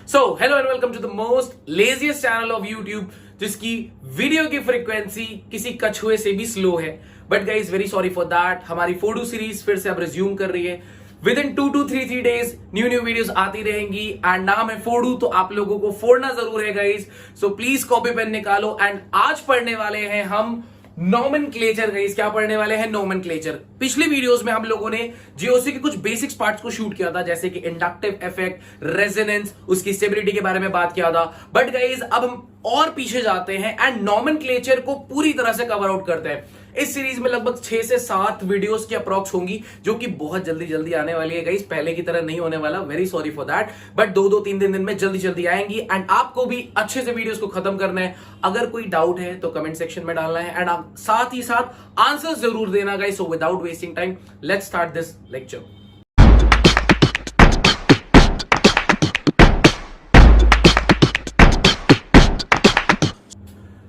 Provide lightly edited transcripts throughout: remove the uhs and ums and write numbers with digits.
So hello and welcome to the most laziest channel of YouTube, जिसकी video की frequency किसी कछुए से भी स्लो है। But guys very sorry for that, हमारी फोडू सीरीज फिर से अब रिज्यूम कर रही है। With in 2 to 3 days new videos आती रहेंगी एंड नाम है फोडू, तो आप लोगों को फोड़ना जरूर है guys. So please copy pen निकालो एंड आज पढ़ने वाले हैं हम नोमेनक्लेचर। गाइस क्या पढ़ने वाले हैं? नोमेनक्लेचर। पिछली वीडियोस में हम लोगों ने जीओसी के कुछ बेसिक्स पार्ट्स को शूट किया था, जैसे कि इंडक्टिव इफेक्ट, रेजोनेंस, उसकी स्टेबिलिटी के बारे में बात किया था। बट गाइस अब हम और पीछे जाते हैं एंड नोमेनक्लेचर को पूरी तरह से कवर आउट करते हैं। इस सीरीज में लगभग 6 से 7 वीडियोस की अप्रॉक्स होंगी, जो कि बहुत जल्दी आने वाली है गाइस। पहले की तरह नहीं होने वाला, very sorry for that. But 2-3 दिन में जल्दी आएंगी एंड आपको भी अच्छे से वीडियोस को खत्म करना है। अगर कोई डाउट है तो कमेंट सेक्शन में डालना है एंड आप साथ ही साथ आंसर्स जरूर देना guys. So without wasting time let's start this lecture.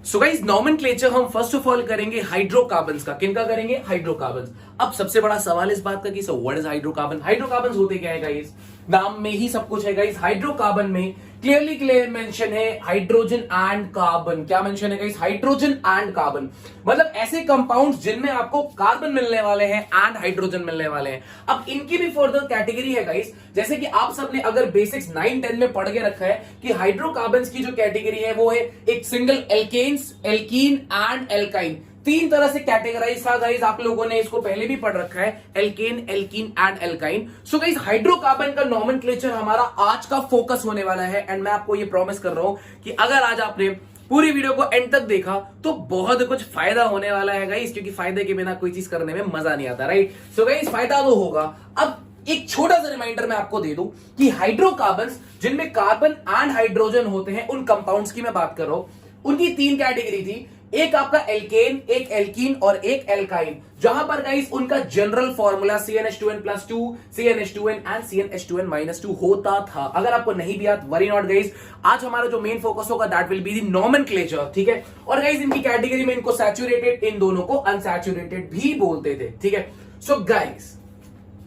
So guys nomenclature हम फर्स्ट ऑफ ऑल करेंगे हाइड्रोकार्बन्स का। किनका करेंगे? हाइड्रोकार्बन्स। अब सबसे बड़ा सवाल इस बात का कि so what is hydrocarbon? Hydrocarbons होते क्या है गाइस? नाम में ही सब कुछ है गाइस। हाइड्रोकार्बन में क्लियर मेंशन है हाइड्रोजन एंड कार्बन। क्या मेंशन है गाइस? Hydrogen and carbon. मतलब ऐसे कंपाउंड्स जिनमें आपको कार्बन मिलने वाले हैं एंड हाइड्रोजन मिलने वाले हैं। अब इनकी भी फर्दर कैटेगरी है गाइस, जैसे कि आप सबने अगर बेसिक्स 9-10 में पढ़ के रखा है कि हाइड्रोकार्बन्स की जो कैटेगरी है वो है एक single alkanes, alkene and alkyne. 3 तरह से कैटेगराइज था गाइस, आप लोगों ने इसको पहले भी पढ़ रखा है, alkane, alkene and alkyne. So guys hydrocarbon का नोमेनक्लेचर हमारा आज का फोकस होने वाला है एंड मैं आपको ये प्रॉमिस कर रहा हूं कि अगर आज आपने पूरी वीडियो को एंड तक देखा तो बहुत कुछ फायदा होने वाला है गाइस, क्योंकि फायदे के बिना कोई चीज करने में मजा नहीं आता, राइट? सो गाइस फायदा तो होगा। अब एक छोटा सा रिमाइंडर मैं आपको दे दूं कि हाइड्रोकार्बन्स जिनमें कार्बन एंड हाइड्रोजन होते हैं, उन कंपाउंड्स की मैं बात कर रहा हूं, उनकी 3 कैटेगरी थी। एक आपका एल्केन, एक एल्कीन और एक एल्काइन, जहां पर गाइस उनका general formula CnH2n+2, CnH2n and CnH2n-2 होता था। अगर आपको नहीं भी याद, वरी नॉट गाइस, आज हमारा जो मेन फोकस होगा that will be the nomenclature, ठीक है? और गाइस इनकी कैटेगरी में इनको सैचुरेटेड, इन दोनों को अनसैचुरेटेड भी बोलते थे, ठीक है? सो गाइस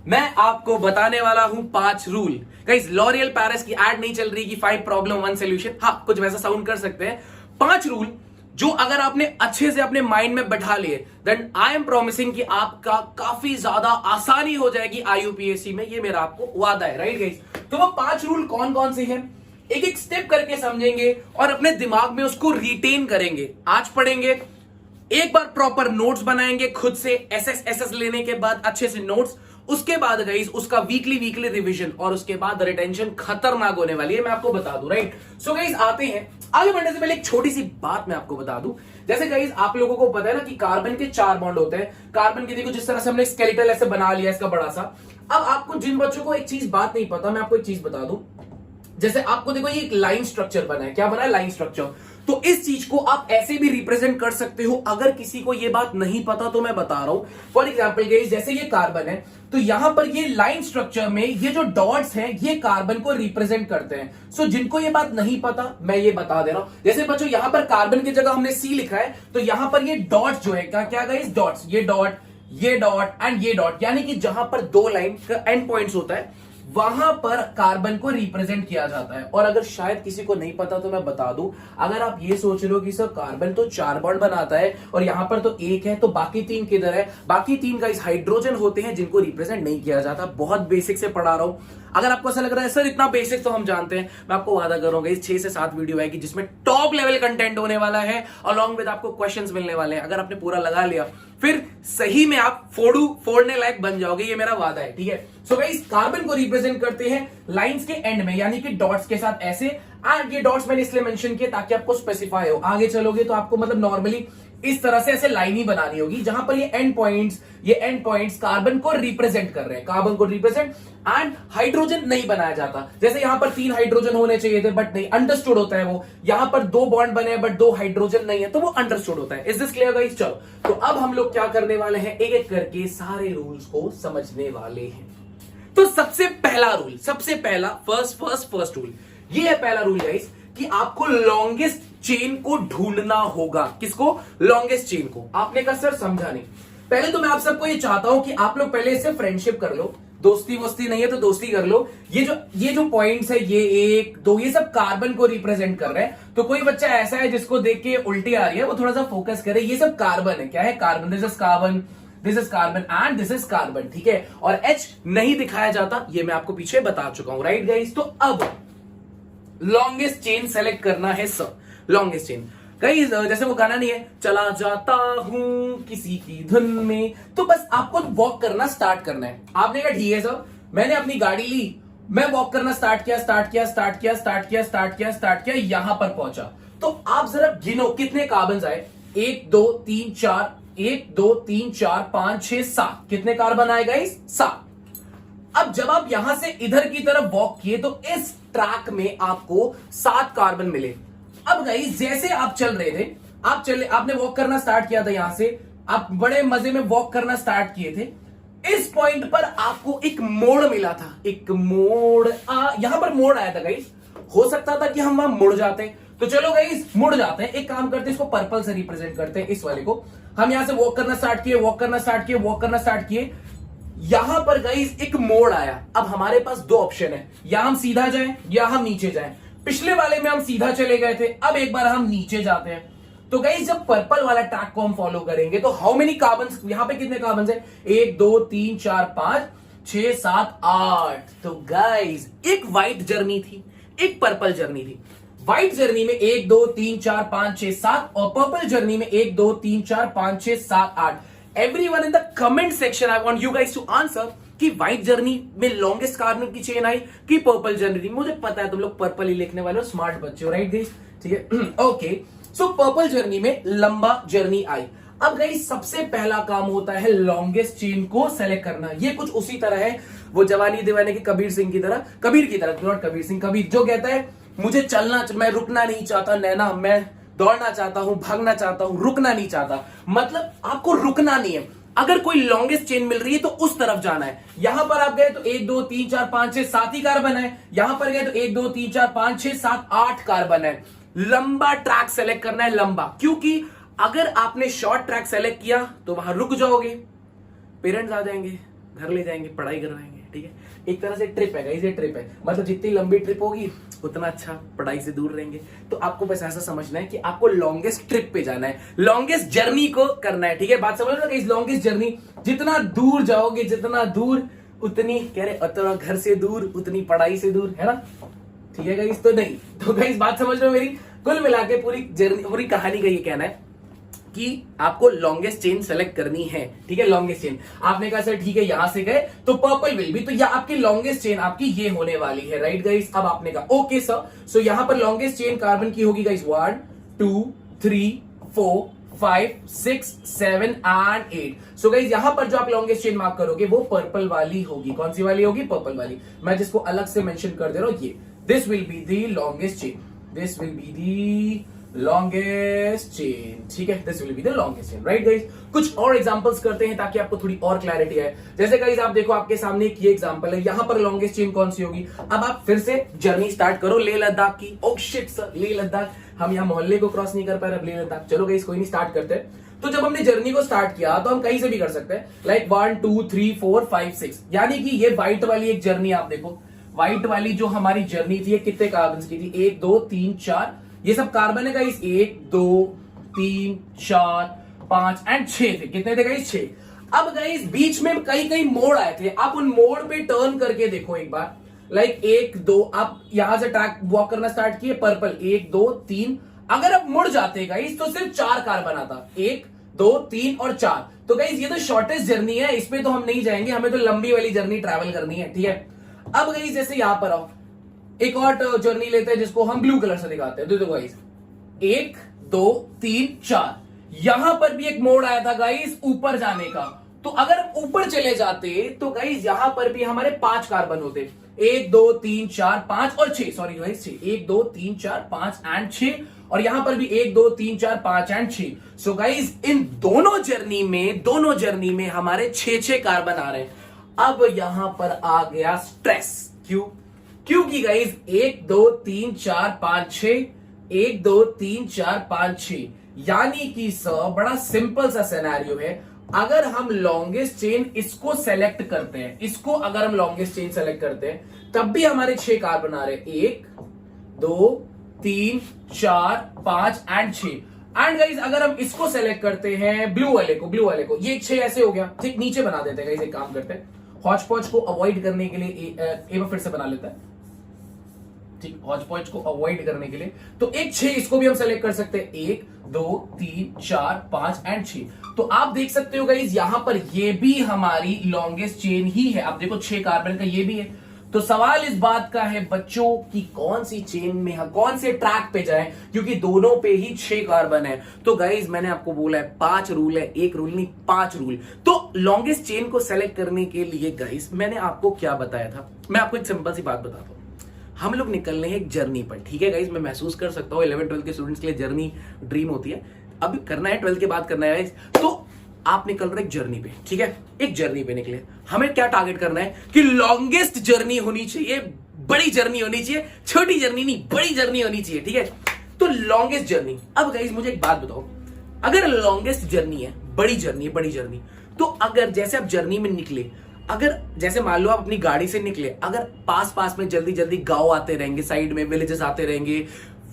मैं आपको बताने वाला हूं 5 रूल। गाइस लॉरियल पेरिस की एड नहीं चल रही कि 5 प्रॉब्लम 1 सॉल्यूशन। हाँ, कुछ वैसा साउंड कर सकते हैं। 5 रूल जो अगर आपने अच्छे से अपने माइंड में बैठा लिए, देन आई एम प्रॉमिसिंग कि आपका काफी ज्यादा आसानी हो जाएगी IUPAC में। ये मेरा आपको वादा है, राइट गाइस? तो वो 5 रूल कौन कौन से हैं, एक एक स्टेप करके समझेंगे और अपने दिमाग में उसको रिटेन करेंगे। आज पढ़ेंगे, एक बार प्रॉपर नोट्स बनाएंगे खुद से, एसएस लेने के बाद अच्छे से नोट्स, उसके बाद गाइस उसका वीकली रिवीजन और उसके बाद रिटेंशन खतरनाक होने वाली है, मैं आपको बता दूं, राइट? सो गाइस आते हैं, आगे बढ़ने से पहले एक छोटी सी बात मैं आपको बता दूं। जैसे गाइस आप लोगों को पता है ना कि कार्बन के 4 बॉन्ड होते हैं। कार्बन के देखो जिस तरह से हमने स्केलेटल ऐसे बना लिया इसका बड़ा सा। अब आपको जिन बच्चों को एक चीज बात नहीं पता, मैं आपको एक चीज बता दूं। जैसे आपको देखो ये एक लाइन स्ट्रक्चर बना है। क्या बना है? Line structure. तो इस चीज को आप ऐसे भी रिप्रेजेंट कर सकते हो। अगर किसी को ये बात नहीं पता तो मैं बता रहा हूं। फॉर एग्जाम्पल गाइस जैसे ये कार्बन है, तो यहां पर ये लाइन स्ट्रक्चर में ये जो डॉट्स हैं ये कार्बन को रिप्रेजेंट करते हैं। सो जिनको ये बात नहीं पता मैं ये बता दे रहा हूं। जैसे बच्चों यहां पर कार्बन की जगह हमने C लिखा है, तो यहां पर ये डॉट्स जो है क्या गाइस? डॉट्स, ये डॉट एंड ये डॉट, यानी कि जहां पर 2 लाइन का एंड पॉइंट्स होता है वहां पर कार्बन को रिप्रेजेंट किया जाता है। और अगर शायद किसी को नहीं पता तो मैं बता दूं, अगर आप ये सोच रहे हो कि सर कार्बन तो 4 बॉन्ड बनाता है और यहां पर तो 1 है, तो बाकी 3 किधर है? बाकी 3 गाइस हाइड्रोजन होते हैं जिनको रिप्रेजेंट नहीं किया जाता। बहुत बेसिक से पढ़ा रहा हूं। अगर आपको ऐसा लग रहा है सर इतना बेसिक तो हम जानते हैं, मैं आपको वादा कर रहा हूं 6 से 7 वीडियो आएगी जिसमें टॉप लेवल कंटेंट होने वाला है, अलॉन्ग विद आपको क्वेश्चंस मिलने वाले हैं। अगर आपने पूरा लगा लिया फिर सही में आप फोड़ने लायक बन जाओगे, ये मेरा वादा है, ठीक है? सो गाइस कार्बन को रिप्रेजेंट करते हैं लाइंस के एंड में, यानी कि डॉट्स के साथ ऐसे। एंड ये डॉट्स मैंने इसलिए मेंशन किया ताकि आपको स्पेसिफाई हो। आगे चलोगे तो आपको मतलब नॉर्मली इस तरह से ऐसे लाइन ही बनानी होगी, जहां पर ये एंड पॉइंट्स कार्बन को रिप्रेजेंट कर रहे हैं, कार्बन को रिप्रेजेंट। एंड हाइड्रोजन नहीं बनाया जाता। जैसे यहां पर 3 हाइड्रोजन होने चाहिए थे बट नहीं, अंडरस्टूड होता है वो। यहां पर 2 बॉन्ड बने हैं बट 2 हाइड्रोजन नहीं है, तो वो अंडरस्टूड होता है। Is this clear guys? चलो तो अब हम लोग क्या करने वाले हैं, एक एक करके सारे रूल्स को समझने वाले हैं। तो सबसे पहला रूल, सबसे पहला फर्स्ट रूल, ये है पहला रूल गाइस कि आपको लॉन्गेस्ट चेन को ढूंढना होगा। किसको? लॉन्गेस्ट चेन को। आपने कहा सर समझा नहीं। पहले तो मैं आप सबको ये चाहता हूं कि आप लोग पहले इससे फ्रेंडशिप कर लो। दोस्ती वोस्ती नहीं है तो दोस्ती कर लो। ये जो पॉइंट्स है, ये 1 2 ये सब कार्बन को रिप्रेजेंट कर रहे हैं। तो कोई बच्चा ऐसा है जिसको देख के उल्टी आ रही है, वो थोड़ा सा फोकस करे। ये सब कार्बन है। क्या है? Carbon. This is carbon, this is carbon and this is carbon, ठीक है। और H नहीं दिखाया जाता, ये मैं आपको पीछे बता चुका हूं, राइट गाइस। तो अब लॉन्गेस्ट चेन सेलेक्ट करना है सर। लॉन्गेस्ट चेन गाइस, जैसे वो गाना नहीं है, चला जाता हूं किसी की धुन में, तो बस आपको वॉक करना स्टार्ट करना है। आपने कहा ठीक है सर, मैंने अपनी गाड़ी ली, मैं वॉक करना स्टार्ट किया, यहां पर पहुंचा। तो आप जरा गिनो कितने कार्बन आए। 1 2 3 4, 1 2 3 4 5 6 7। कितने कार्बन आए गाइस? 7। अब जब आप यहां से इधर की तरफ वॉक किए तो इस ट्रैक में आपको 7 कार्बन मिले। अब गाइस जैसे आप चल रहे थे, आपने वॉक करना स्टार्ट किया था, यहां से आप बड़े मजे में वॉक करना स्टार्ट किए थे। इस पॉइंट पर आपको एक मोड़ मिला था, एक मोड़ यहां पर मोड़ आया था गाइस। हो सकता था कि हम वहां मुड़ जाते, तो चलो गाइस मुड़ जाते हैं। एक काम करते हैं, इसको पर्पल से रिप्रेजेंट करते हैं, इस वाले को। हम यहां से वॉक करना स्टार्ट किए, यहां पर गाइस एक मोड़ आया। अब हमारे पास 2 ऑप्शन है, या हम सीधा जाएं या हम नीचे जाएं। पिछले वाले में हम सीधा चले गए थे, अब एक बार हम नीचे जाते हैं। तो गाइस जब पर्पल वाला ट्रैक को हम फॉलो करेंगे तो हाउ मेनी कार्बन्स, यहां पे कितने कार्बन्स है? 1 2 3 4 5 6 7 8। तो गाइस एक व्हाइट जर्नी थी, एक पर्पल जर्नी थी। व्हाइट जर्नी में 1 2 3 4 5 6 7 और पर्पल जर्नी में 1 2 3 4 5 6 7 8। Everyone in the comment section, I want you guys to answer कि व्हाइट जर्नी में लॉन्गेस्ट कार्बन की चेन आई कि पर्पल जर्नी। मुझे पता है तुम लोग पर्पल ही लिखने वाले हो, स्मार्ट बच्चे हो, राइट गाइस, ठीक है। ओके, सो पर्पल जर्नी में लंबा जर्नी आई। अब गाइस सबसे पहला काम होता है लॉन्गेस्ट चेन को सेलेक्ट करना। ये कुछ उसी तरह है, वो जवानी दीवाने के कबीर की तरह, नॉट कबीर सिंह, कबीर जो कहता है मुझे चलना, मैं रुकना नहीं चाहता नैना, मैं दौड़ना चाहता हूं, भागना चाहता हूं, रुकना नहीं चाहता। मतलब आपको रुकना नहीं है। अगर कोई लॉन्गेस्ट चेन मिल रही है तो उस तरफ जाना है। यहां पर आप गए तो 1 2 3 4 5 6 7 ही कार्बन है। यहां पर गए तो 1 2 3 4 5 6 7 8 कार्बन है। लंबा ट्रैक सेलेक्ट करना है, लंबा, क्योंकि अगर आपने शॉर्ट ट्रैक सेलेक्ट किया तो वहां रुक जाओगे, पेरेंट्स आ जाएंगे, घर ले जाएंगे, पढ़ाई करवाएंगे, ठीक है। एक तरह से ट्रिप है गाइस, ये ट्रिप है। मतलब जितनी लंबी ट्रिप होगी उतना अच्छा पढ़ाई से दूर रहेंगे। तो आपको बस ऐसा समझना है कि आपको लॉन्गेस्ट ट्रिप पे जाना है, लॉन्गेस्ट जर्नी को करना है, ठीक है। बात समझ लो गाइस, लॉन्गेस्ट जर्नी, जितना दूर जाओगे, जितना दूर उतनी, कह रहे उतना घर से दूर उतनी पढ़ाई से दूर, है ना, ठीक है गाइस। तो नहीं, तो गाइस बात समझ लो मेरी। कुल मिला के पूरी जर्नी, पूरी कहानी का ये कहना है कि आपको लॉन्गेस्ट चेन सेलेक्ट करनी है, ठीक है। लॉन्गेस्ट चेन आपने कहा सर ठीक है, यहां से गए तो पर्पल विल भी, तो यह आपकी लॉन्गेस्ट चेन आपकी ये होने वाली है, राइट गाइस। अब आपने कहा ओके सर, सो यहां पर लॉन्गेस्ट चेन कार्बन की होगी गाइस 1 2 3 4 5 6 7 एंड 8। सो गाइस यहां पर जो आप लॉन्गेस्ट चेन मार्क करोगे वो पर्पल वाली होगी। कौन सी वाली होगी? पर्पल वाली। मैं जिसको अलग से मेंशन कर दे रहा हूं, ये this will be the longest chain, this will be the longest chain, ठीक है। This will be the longest chain, right guys. कुछ और एग्जांपल्स करते हैं ताकि आपको थोड़ी और क्लैरिटी आए। जैसे गाइस आप देखो, आपके सामने एक ये एग्जांपल है, यहां पर लॉन्गेस्ट चेन कौन सी होगी? अब आप फिर से जर्नी स्टार्ट करो लेह लद्दाख की। Oh shit sir, Leh Ladakh, हम यहाँ मोहल्ले को क्रॉस नहीं कर पा रहे, लेह लद्दाख। चलो गाइस कोई नहीं, स्टार्ट करते हैं। तो जब हमने जर्नी को स्टार्ट किया तो हम कहीं से भी कर सकते हैं, लाइक 1 2 3 4 5 6। यानी कि ये व्हाइट वाली एक जर्नी आप देखो, व्हाइट वाली जो हमारी जर्नी थी, कितने कार्बन की थी? 1 2 3 4, ये सब कार्बन है गाइस। 1 2 3 4 5 एंड 6 थे। कितने थे गाइस? 6। अब गाइस बीच में कई कई मोड़ आए थे, आप उन मोड़ पे टर्न करके देखो एक बार, लाइक 1 2, आप यहां से ट्रैक वॉक करना स्टार्ट किए, पर्पल 1 2 3। अगर आप मुड़ जाते गाइस तो सिर्फ 4 कार्बन आता, 1 2 3 और 4। तो गाइस ये तो शॉर्टेस्ट जर्नी है, इसमें तो हम नहीं जाएंगे, हमें तो लंबी वाली जर्नी ट्रैवल करनी है, ठीक है। अब गाइस जैसे यहां पर आओ, एक और जर्नी लेते हैं जिसको हम ब्लू कलर से दिखाते हैं। देखो गाइस 1 2 3 4, यहां पर भी एक मोड़ आया था गाइस ऊपर जाने का। तो अगर ऊपर चले जाते तो गाइस यहां पर भी हमारे 5 कार्बन होते, 1 2 3 4 5 और 6, सॉरी गाइस 6, 1 2 3 4 5 एंड 6, और यहां पर भी 1 2 3 4 5 एंड 6। सो गाइस इन दोनों जर्नी में हमारे 6 कार्बन आ रहे हैं। अब यहां पर आ गया स्ट्रेस, क्यों? क्योंकि गाइस 1 2 3 4 5 6, 1 2 3 4 5 6, यानी कि सर बड़ा सिंपल सा सिनेरियो है। अगर हम लॉन्गेस्ट चेन इसको सेलेक्ट करते हैं, इसको अगर हम लॉन्गेस्ट चेन सेलेक्ट करते हैं, तब भी हमारे 6 कार्बन आ रहे हैं, 1 2 3 4 5 एंड 6। एंड गाइज अगर हम इसको सेलेक्ट करते हैं ब्लू वाले को, ये 6 ऐसे हो गया, ठीक नीचे बना देते हैं गाइज, एक काम करते हैं हॉच पॉच को अवॉइड करने के लिए एक बार फिर से बना लेता है, ठीक, हॉच पॉच को अवॉइड करने के लिए, तो एक 6 इसको भी हम सेलेक्ट कर सकते हैं, 1 2 3 4 5 एंड 6। तो आप देख सकते हो गाइज यहां पर ये भी हमारी लॉन्गेस्ट चेन ही है। आप देखो 6 कार्बन का ये भी है। तो सवाल इस बात का है बच्चों कि कौन सी चेन में हम कौन से ट्रैक पे जाएं, क्योंकि दोनों पे ही 6 कार्बन है। तो गाइज मैंने आपको बोला है 5 रूल है, 1 रूल नहीं 5 रूल। तो लॉन्गेस्ट चेन को सेलेक्ट करने के लिए गाइज मैंने आपको क्या बताया था, मैं आपको एक सिंपल सी बात बताता हूं। हम लोग निकल रहे हैं एक जर्नी पर, ठीक है गाइज, मैं महसूस कर सकता हूं 11 12 के स्टूडेंट्स के लिए जर्नी ड्रीम होती है, अभी करना है 12 के बाद करना है गाइज। तो आप निकल रहे एक जर्नी पे, ठीक है, एक जर्नी पे निकले, हमें क्या टारगेट करना है कि लॉन्गेस्ट जर्नी होनी चाहिए, बड़ी जर्नी होनी चाहिए, छोटी जर्नी नहीं बड़ी जर्नी होनी चाहिए, ठीक है। तो लॉन्गेस्ट जर्नी, अब गाइज मुझे एक बात बताओ, अगर लॉन्गेस्ट जर्नी है, बड़ी जर्नी, तो अगर जैसे आप जर्नी में निकले, अगर जैसे मान लो आप अपनी गाड़ी से निकले, अगर पास में जल्दी जल्दी गांव आते रहेंगे, साइड में विलेजेस आते रहेंगे,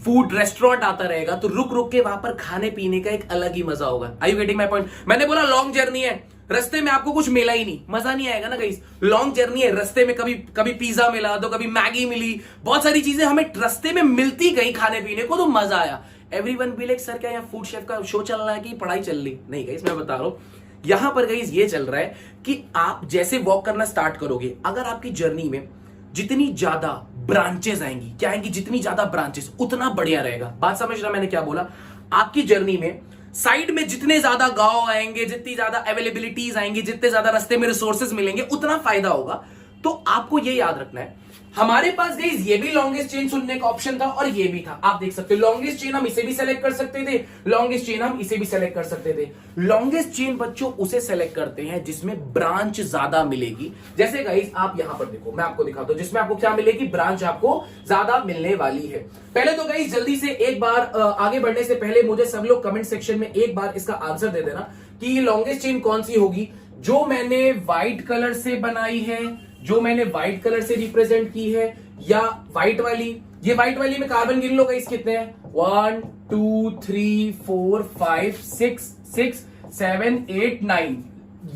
फूड रेस्टोरेंट आता रहेगा, तो रुक रुक के वहां पर खाने पीने का एक अलग ही मजा होगा। Are you getting my point? मैंने बोला लॉन्ग जर्नी है, रास्ते में आपको कुछ मिला ही नहीं, मजा नहीं आएगा ना गाइस। लॉन्ग जर्नी है, रास्ते में कभी पिज्जा मिला, तो कभी मैगी मिली, बहुत सारी चीजें हमें रास्ते में मिलती गई खाने पीने को, तो मजा आया। एवरीवन बी लाइक सर क्या यहाँ फूड शेफ का शो चल रहा है कि पढ़ाई चल रही? नहीं गाइस, मैं बता रहा हूं यहां पर गाइस ये चल रहा है कि आप जैसे वॉक करना स्टार्ट करोगे, अगर आपकी जर्नी में जितनी ज्यादा ब्रांचेस आएंगी, क्या आएंगी, जितनी ज्यादा ब्रांचेस उतना बढ़िया रहेगा। बात समझ रहा मैंने क्या बोला? आपकी जर्नी में साइड में जितने ज्यादा गांव आएंगे, जितनी ज्यादा अवेलेबिलिटीज आएंगी, जितने ज्यादा रास्ते में रिसोर्सेज मिलेंगे, उतना फायदा होगा। तो आपको ये याद रखना है। हमारे पास गाइस ये भी लॉन्गेस्ट चेन चुनने का ऑप्शन था और ये भी था। आप देख सकते हो लॉन्गेस्ट चेन हम इसे भी सेलेक्ट कर सकते थे, लॉन्गेस्ट चेन हम इसे भी सेलेक्ट कर सकते थे। लॉन्गेस्ट चेन बच्चों उसे सेलेक्ट करते हैं जिसमें ब्रांच ज्यादा मिलेगी। जैसे गाइस आप यहां पर देखो, मैं आपको दिखाता हूं जिसमें आपको क्या मिलेगी, ब्रांच आपको ज्यादा मिलने वाली है। पहले तो गाइस जल्दी से एक बार आगे बढ़ने से पहले मुझे सब लोग कमेंट सेक्शन में एक बार इसका आंसर दे देना कि ये लॉन्गेस्ट चेन कौन सी होगी, जो मैंने व्हाइट कलर से बनाई है, जो मैंने व्हाइट कलर से रिप्रेजेंट की है, या व्हाइट वाली। ये व्हाइट वाली में कार्बन गिन लो गाइस कितने हैं, 1 2 3 4 5 6 7 8 9।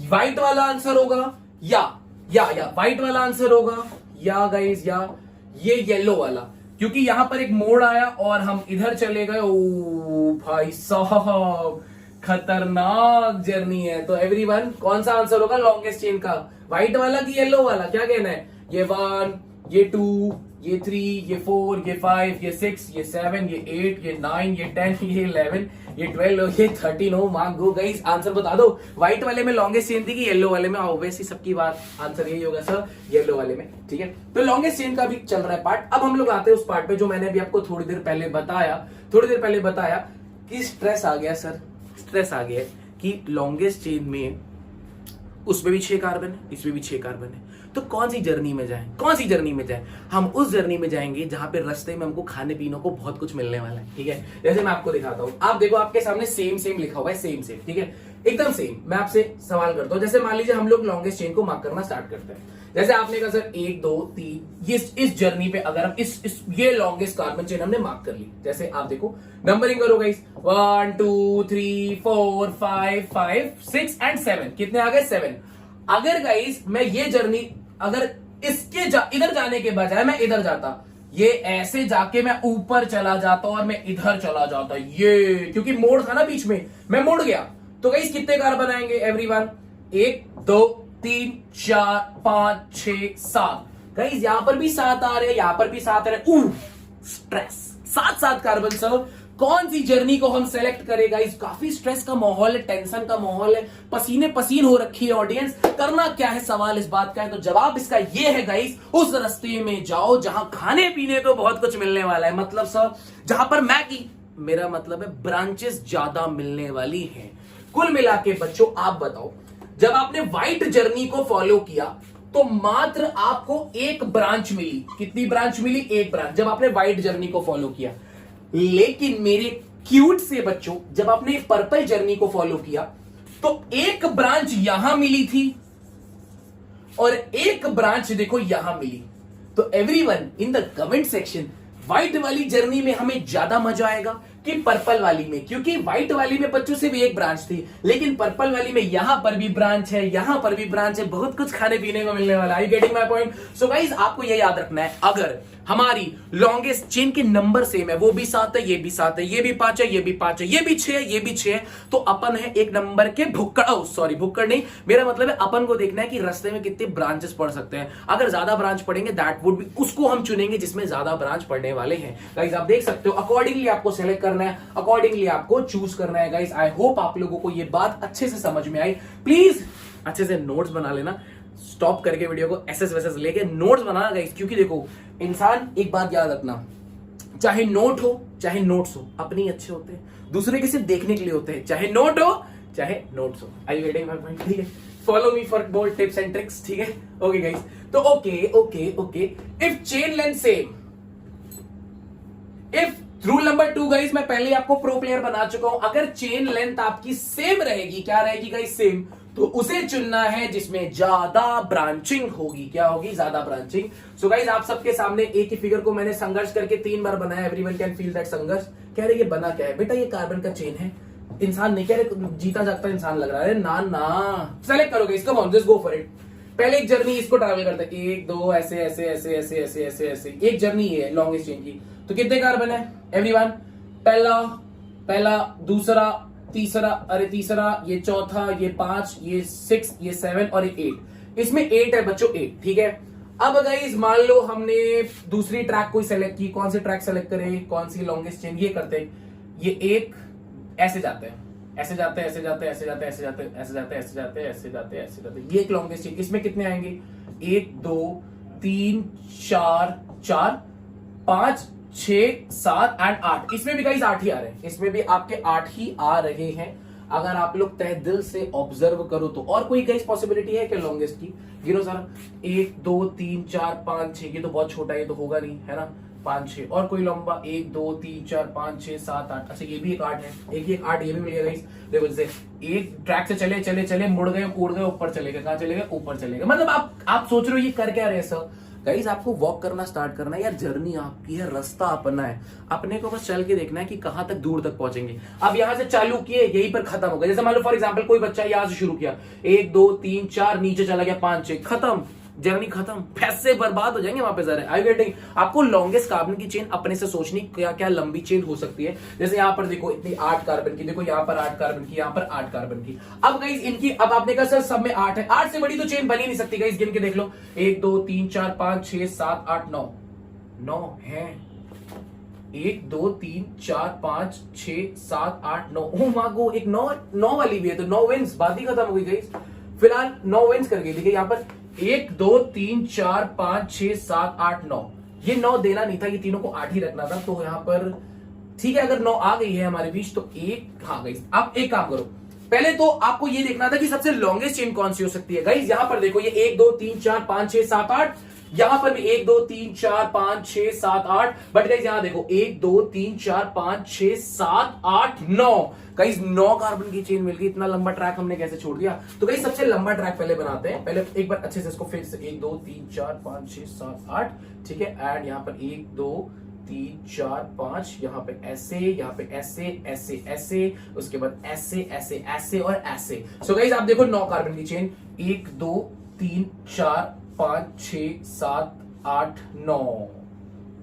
व्हाइट वाला आंसर होगा या व्हाइट वाला आंसर होगा या गाइस या ये येलो वाला, क्योंकि यहां पर एक मोड़ आया और हम इधर चले गए। ओ भाई साहब खतरनाक जर्नी है। तो एवरीवन कौन सा आंसर होगा लॉन्गेस्ट चेन का, व्हाइट वाला कि येलो वाला? क्या कहना है? ये 1 ये 2 ये 3 ये 4 ये 5 ये 6 ये 7 ये 8 ये 9 ये 10 ये 11 ये 12 ये 13। हो मार्क गो गाइस, आंसर बता दो। व्हाइट वाले में लॉन्गेस्ट चेन थी कि येलो वाले में? ऑब्वियसली सबकी बात आंसर यही होगा सर, येलो वाले में, ठीक है। तो लॉन्गेस्ट चेन का भी चल रहा है पार्ट। अब हम लोग आते हैं उस पार्ट पे जो मैंने अभी आपको थोड़ी देर पहले बताया कि स्ट्रेस आ गया सर, स्ट्रेस आ गया कि लॉन्गेस्ट चेन में उसमें भी 6 कार्बन है, इसमें भी 6 कार्बन है। तो कौन सी जर्नी में जाएं? हम उस जर्नी में जाएंगे जहां पे रास्ते में हमको खाने पीने को बहुत कुछ मिलने वाला है, ठीक है। जैसे मैं आपको दिखाता हूं, आप देखो आपके सामने सेम लिखा हुआ है, सेम, ठीक है, एकदम सेम। मैं आपसे सवाल करता हूं, जैसे मान लीजिए हम लोग लॉन्गेस्ट चेन को मार्क करना स्टार्ट करते हैं। जैसे आपने कहा सर 1 2 3, ये इस जर्नी पे अगर हम ये लॉन्गेस्ट कार्बन चेन हमने मार्क कर ली। जैसे आप देखो नंबरिंग करो गाइस, 1 2 3 4 5 6 एंड 7। कितने आ गए? 7। अगर गाइस मैं ये जर्नी अगर इसके इधर जाने के बजाय मैं इधर जाता, ये ऐसे जाके मैं ऊपर चला जाता और मैं इधर चला जाता, ये क्योंकि मोड़ था ना बीच में, मैं मुड़ गया। तो गाइस कितने कार्बन आएंगे एवरीवन? 1 2 3 4 5 6 7। गाइस यहां पर भी 7 आ रहे हैं, यहां पर भी 7 आ रहे हैं। Stress, 7 carbon sir. कौन सी जर्नी को हम सेलेक्ट करें गाइस? काफी स्ट्रेस का माहौल है, टेंशन का माहौल है, पसीने पसीन हो रखी है ऑडियंस। करना क्या है, सवाल इस बात का है। तो जवाब इसका ये है गाइस, उस रास्ते में जाओ जहां खाने पीने को बहुत कुछ मिलने वाला है। मतलब सर जहां पर मैगी, मेरा मतलब है ब्रांचेस ज्यादा मिलने वाली है। कुल मिला के बच्चों आप बताओ, जब आपने व्हाइट जर्नी को फॉलो किया तो मात्र आपको एक ब्रांच मिली। कितनी ब्रांच मिली? एक ब्रांच, जब आपने व्हाइट जर्नी को फॉलो किया। लेकिन मेरे क्यूट से बच्चों, जब आपने पर्पल जर्नी को फॉलो किया तो एक ब्रांच यहां मिली थी और एक ब्रांच देखो यहां मिली। तो everyone in the comment section, white वाली जर्नी में हमें ज्यादा मजा आएगा कि पर्पल वाली में? क्योंकि व्हाइट वाली में बच्चों से भी एक ब्रांच थी, लेकिन पर्पल वाली में यहां पर भी ब्रांच है, यहां पर भी ब्रांच है, बहुत कुछ खाने पीने को मिलने वाला है। You getting my point? So guys आपको यह याद रखना है, अगर हमारी लॉन्गेस्ट चेन के नंबर सेम है, वो भी 7 है, ये भी 7 है, ये भी 5 है, ये भी 5 है, ये भी 6 है, ये भी 6 है, तो अपन है एक नंबर के भुक्कड़। सॉरी भुक्कड़ नहीं, मेरा मतलब है अपन को देखना है कि रास्ते में कितने ब्रांचेस पड़ सकते हैं। अगर ज्यादा ब्रांच पड़ेंगे दैट वुड बी, उसको हम चुनेंगे जिसमें ज्यादा ब्रांच पड़ने वाले हैं। गाइस आप देख सकते हो, अकॉर्डिंगली आपको सेलेक्ट करना है, अकॉर्डिंगली आपको चूज करना है। गाइस आई होप आप लोगों को ये बात अच्छे से समझ में आई। प्लीज अच्छे से नोट्स बना लेना, स्टॉप करके वीडियो को एसएस वैसेस लेके नोट्स बनाना गाइस, क्योंकि देखो इंसान, एक बात याद रखना, चाहे नोट हो चाहे नोट्स हो, अपने ही अच्छे होते हैं, दूसरे के सिर्फ देखने के लिए होते हैं, चाहे नोट हो चाहे नोट्स हो। आई यू गेटिंग माय पॉइंट? ठीक है, follow me for more tips and tricks. ठीक है, ओके गाइस, तो okay if chain length same, if rule number 2 guys, मैं पहले आपको प्रो प्लेयर बना चुका हूं, अगर चेन लेंथ आपकी सेम रहेगी, क्या रहेगी गाइस? सेम, तो उसे चुनना है जिसमें ज्यादा ब्रांचिंग होगी। क्या होगी? ज्यादा ब्रांचिंग। सो गाइस आप सबके सामने एक ही फिगर को मैंने संघर्ष करके 3 बार बनाया। एवरीवन कैन फील दैट संघर्ष। कह रहे ये बना क्या है बेटा? ये कार्बन का चेन है। इंसान नहीं कह रहे, जीता जागता इंसान लग रहा है। ना ना, सेलेक्ट करोगे इसको, come on, just go for it. पहले एक जर्नी इसको ट्रैवल करते हैं, 1 2 ऐसे ऐसे ऐसे ऐसे ऐसे ऐसे ऐसे, एक जर्नी है लॉन्गेस्ट चेन की। तो कितने कार्बन है एवरीवन? पहला, दूसरा, तीसरा, अरे तीसरा, ये चौथा, ये 5, ये 6, ये 7 और ये 8। इसमें 8 है बच्चों, 8। ठीक है, अब गाइस मान लो हमने दूसरी ट्रैक कोई सेलेक्ट की, कौन सी ट्रैक सेलेक्ट करें, कौन सी लॉन्गेस्ट चेन? ये करते हैं, ये एक ऐसे जाते हैं, ऐसे जाते हैं, ऐसे जाते हैं, ऐसे जाते हैं, ऐसे जाते हैं, ऐसे जाते हैं, ऐसे जाते हैं, ऐसे जाते हैं, ऐसे जाते हैं, ये एक लॉन्गेस्ट चेन। इसमें कितने आएंगे? 1 2 3 4 4 5 6 7 एंड 8। इसमें भी गाइस 8 ही आ रहे हैं, इसमें भी आपके 8 ही आ रहे हैं। अगर आप लोग तहे दिल से ऑब्जर्व करो तो। और कोई गाइस पॉसिबिलिटी है क्या लॉन्गेस्ट की? गिनो सारा, 1 2 3 4 5 6, ये तो बहुत छोटा है, ये तो होगा नहीं, है ना? 5 6 और कोई लंबा, 1 2 3 4 5 6 7 8। अच्छा ये भी एक 8 है, एक 8 ये भी मिल गया गाइस। देखो जैसे एक ट्रैक से चले चले चले, मुड़ गए, उड़ गए, ऊपर चले गए। कहां चले गए? ऊपर चले गए। मतलब आप सोच रहे हो ये कर क्या रहे सर? गाइस आपको वॉक करना स्टार्ट करना है यार, जर्नी आपकी है, रास्ता अपना है, अपने को बस चल के देखना है कि कहां तक दूर तक पहुंचेंगे। अब यहां से चालू किए, यहीं पर खत्म हो गया। जैसे मान लो फॉर एग्जांपल कोई बच्चा यहां से शुरू किया, 1 2 3 4, नीचे चला गया 5 6, खत्म, जर्नी खत्म, पैसे बर्बाद हो जाएंगे वहां पे सारे। I getting? आपको लॉन्गेस्ट कार्बन की चेन अपने से सोचनी, क्या क्या लंबी चेन हो सकती है। जैसे यहां पर देखो इतनी 8 कार्बन की, देखो यहां पर 8 कार्बन की, यहां पर 8 कार्बन की। अब गाइस इनकी, अब आपने कहा सर सब में 8 है, 8 से बड़ी तो चेन बनी नहीं सकती। गाइस गिन के देख लो, 1 2 3 4 5 6 7 8 9, 9 है। 1 2 3 4 5 6 7 8 9, ओ मां गो, एक 9 वाली भी है, तो 9 विंस, बात ही खत्म हो गई गाइस। फिलहाल 9 विंस कर गई। देखिए यहां पर 1 2 3 4 5 6 7 8 9, ये 9 देना नहीं था, ये तीनों को 8 ही रखना था। तो यहां पर ठीक है, अगर 9 आ गई है हमारे बीच तो एक, हाँ गाइस आप एक काम करो, पहले तो आपको ये देखना था कि सबसे लॉन्गेस्ट चेन कौन सी हो सकती है। गाइस यहां पर देखो, ये 1 2 3 4 5 6 7 8, यहां पर भी 1 2 3 4 5 6 7 8, बट गाइस यहां देखो 1 2 3 4 5 6 7 8 9, गाइस 9 कार्बन की चेन मिल गई। इतना लंबा ट्रैक हमने कैसे छोड़ दिया? तो गाइस सबसे लंबा ट्रैक पहले बनाते हैं, पहले एक बार अच्छे से इसको फिर से 1 2 3 4 5 6 7 8, ठीक है, एंड यहां पर 1 2 3 4 5, यहाँ पे ऐसे, यहाँ पे ऐसे ऐसे ऐसे, उसके बाद ऐसे ऐसे ऐसे और ऐसे। सो गाइस आप देखो 9 कार्बन की चेन, 1 2 3 4 5 6 7 8 9,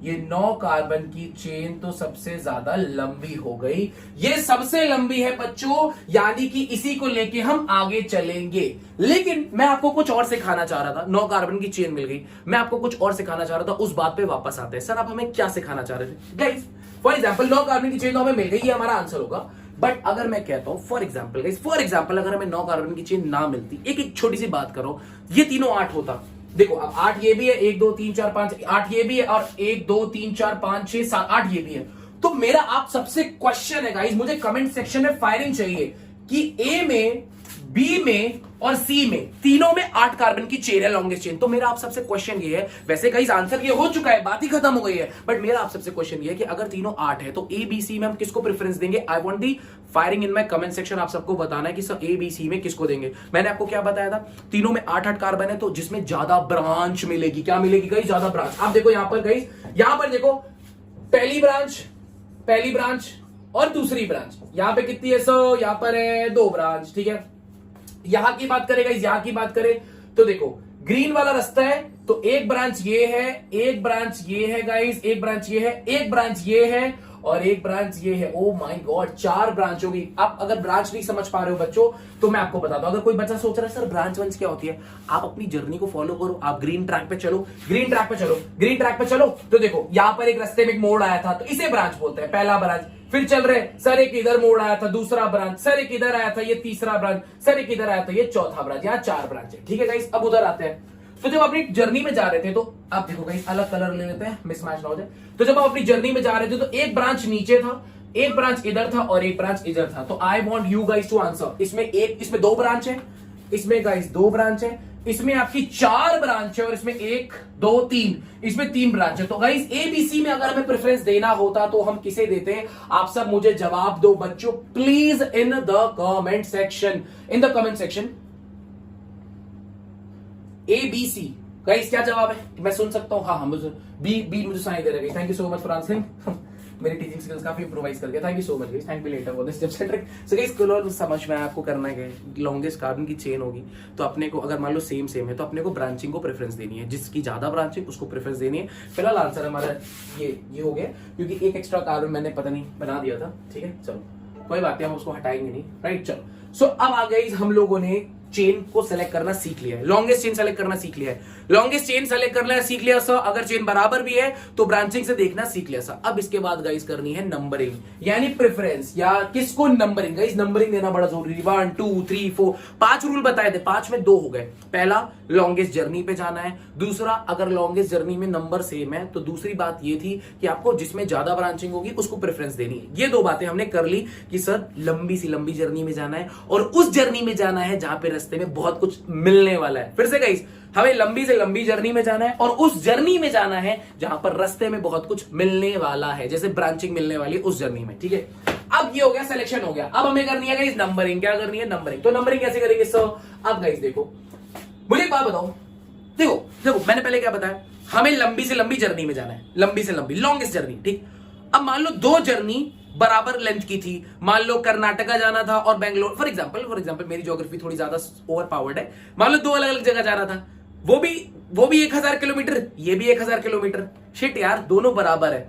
ये 9 कार्बन की चेन तो सबसे ज्यादा लंबी हो गई। ये सबसे लंबी है बच्चों, यानी कि इसी को लेके हम आगे चलेंगे। लेकिन मैं आपको कुछ और सिखाना चाह रहा था। 9 कार्बन की चेन मिल गई, मैं आपको कुछ और सिखाना चाह रहा था, उस बात पे वापस आते हैं। सर आप हमें क्या सिखाना चाह रहे थे? गाइस फॉर एग्जाम्पल 9 कार्बन की चेन तो हमें मिल गई, ये हमारा आंसर होगा। बट अगर मैं कहता हूं फॉर एग्जाम्पल अगर हमें 9 कार्बन की चेन ना मिलती, एक छोटी सी बात करो, ये तीनों 8 होता। देखो अब 8 ये भी है, 1 2 3 4 5 8 ये भी है, और 1 2 3 4 5 6 7 8 ये भी है। तो मेरा आप सबसे क्वेश्चन है गाइस, मुझे कमेंट सेक्शन में फायरिंग चाहिए कि ए में, बी में और सी में, तीनों में 8 कार्बन की चेन है, लॉन्गेस्ट चेन। तो मेरा आप सबसे क्वेश्चन ये है, वैसे गाइस आंसर ये हो चुका है, बात ही खत्म हो गई है, बट मेरा आप सबसे क्वेश्चन ये है कि अगर तीनों 8 है तो ए बी सी में हम किसको प्रेफरेंस देंगे? I want the firing in my comment section. आप सबको बताना है कि सर ए बी सी में किसको देंगे। मैंने आपको क्या बताया था, तीनों में 8-8 कार्बन है, तो जिसमें ज्यादा ब्रांच मिलेगी, क्या मिलेगी गाइस? ज्यादा ब्रांच। आप देखो यहां पर गाइस, यहां पर देखो पहली ब्रांच और दूसरी ब्रांच, यहां पे कितनी है सर? यहां पर है 2 ब्रांच, ठीक है। यहां की बात करें गाइस, यहां की बात करें तो देखो ग्रीन वाला रास्ता है, तो एक ब्रांच ये है, एक ब्रांच ये है गाइस, एक ब्रांच ये है, एक ब्रांच ये है और एक ब्रांच ये है। ओ माय गॉड, 4 ब्रांच होगी। आप अगर ब्रांच नहीं समझ पा रहे हो बच्चों, तो मैं आपको बताता हूं। अगर कोई बच्चा सोच रहा है सर ब्रांच वंच क्या होती है, आप अपनी जर्नी को फॉलो करो, आप ग्रीन ट्रैक पे चलो, ग्रीन ट्रैक पे चलो, ग्रीन ट्रैक पे चलो। तो देखो यहां पर एक रास्ते में एक मोड़ आया था, तो इसे ब्रांच बोलते हैं, पहला ब्रांच। फिर चल रहे सर, एक इधर मोड़ आया था, दूसरा ब्रांच, सर एक इधर आया था, ये तीसरा ब्रांच, सर एक इधर आया था, ये चौथा ब्रांच। यहां 4 ब्रांच है, ठीक है गाइस। अब उधर आते हैं, तो जब अपनी जर्नी में जा रहे थे, तो आप देखो गाइस अलग कलर ले लेते हैं, मिसमैच ना हो जाए। तो जब आप अपनी जर्नी में जा रहे थे, तो एक ब्रांच नीचे था, एक ब्रांच इधर था और एक ब्रांच इधर था। तो I want you guys to answer. इसमें 2 ब्रांच है, इसमें गाइस 2 ब्रांच है, इसमें आपकी 4 ब्रांच है और इसमें 1 2 3, इसमें 3 ब्रांच है। तो गाइस एबीसी में अगर हमें प्रेफरेंस देना होता तो हम किसे देते हैं? आप सब मुझे जवाब दो बच्चों please in the comment section, in the comment section. ABC guys क्या जवाब है? मैं सुन सकता हूं? हाँ मुझे बी मुझे सुनाई दे रहा है। Thank you so much for answering. मेरी टीचिंग स्किल्स काफी इम्प्रोवाइज कर गया। Thank you so much guys, thank you later for this tips and trick. So guys कुल समझ में आपको करना है, लॉन्गेस्ट कार्बन की चेन होगी तो अपने को, अगर मान लो सेम है, तो अपने को ब्रांचिंग को प्रेफरेंस देनी है, जिसकी ज्यादा ब्रांचिंग उसको प्रेफरेंस देनी है। फिलहाल आंसर हमारा ये हो गया, क्योंकि एक एक्स्ट्रा कार्बन मैंने पता नहीं बना दिया था, ठीक है। चलो कोई बात नहीं, हम उसको हटाएंगे नहीं, राइट। चलो सो अब आ गई, हम लोगों ने चेन को सेलेक्ट करना सीख लिया है, लॉन्गेस्ट चेन सेलेक्ट करना सीख लिया है, लॉन्गेस्ट चेन सेलेक्ट करना सीख लिया सर। अगर चेन बराबर भी है तो ब्रांचिंग से देखना सीख लिया सर। अब इसके बाद गाइस करनी है नंबरिंग, यानी प्रेफरेंस, या किसको नंबरिंग। गाइस नंबरिंग देना बड़ा जरूरी है। 1 2 3 4 5 रूल बताए थे, 5 में 2 हो गए। पहला लॉन्गेस्ट जर्नी पे जाना है, दूसरा अगर लॉन्गेस्ट जर्नी में नंबर सेम है तो दूसरी बात ये थी कि आपको जिसमें ज्यादा ब्रांचिंग होगी उसको प्रेफरेंस देनी है। ये 2 बातें हमने कर ली कि सर लंबी सी लंबी जर्नी में जाना है और उस जर्नी में जाना है जहां पे रास्ते में बहुत कुछ मिलने वाला है। फिर से गाइस, हमें लंबी से लंबी जर्नी में जाना है और उस जर्नी में जाना है जहां पर रास्ते में बहुत कुछ मिलने वाला है, जैसे ब्रांचिंग मिलने वाली है उस जर्नी में, ठीक है। अब ये हो गया, सिलेक्शन हो गया। अब हमें करनी है गाइस नंबरिंग। क्या करनी है? नंबरिंग। तो नंबरिंग कैसे करेंगे सर? अब गाइस देखो, मुझे एक बात बताओ, देखो मैंने पहले क्या बताया, हमें लंबी से लंबी जर्नी में जाना है, लंबी से लंबी लॉन्गेस्ट जर्नी, ठीक। अब मान लो 2 जर्नी बराबर लेंथ की थी, मान लो कर्नाटका जाना था और बेंगलोर, फॉर एग्जांपल मेरी ज्योग्राफी थोड़ी ज्यादा ओवर पावर्ड है, मान लो 2 अलग अलग जगह जाना था, वो भी 1000 किलोमीटर, ये भी 1000 किलोमीटर। शिट यार, दोनों बराबर है।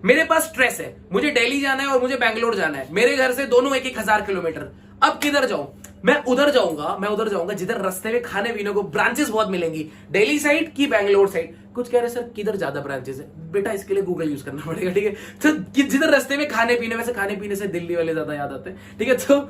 मेरे पास स्ट्रेस है, मुझे दिल्ली जाना है और मुझे बेंगलोर जाना है, मेरे घर से दोनों 1000 किलोमीटर। अब किधर जाऊं? मैं उधर जाऊंगा जिधर रास्ते में खाने पीने को ब्रांचेस बहुत मिलेंगी, दिल्ली साइड की बेंगलोर साइड। कुछ कह रहे सर किधर ज्यादा ब्रांचेस है? बेटा इसके लिए गूगल यूज करना पड़ेगा, ठीक है। तो जिधर रास्ते में खाने पीने, वैसे खाने पीने से दिल्ली वाले ज्यादा याद आते हैं, ठीक है। तो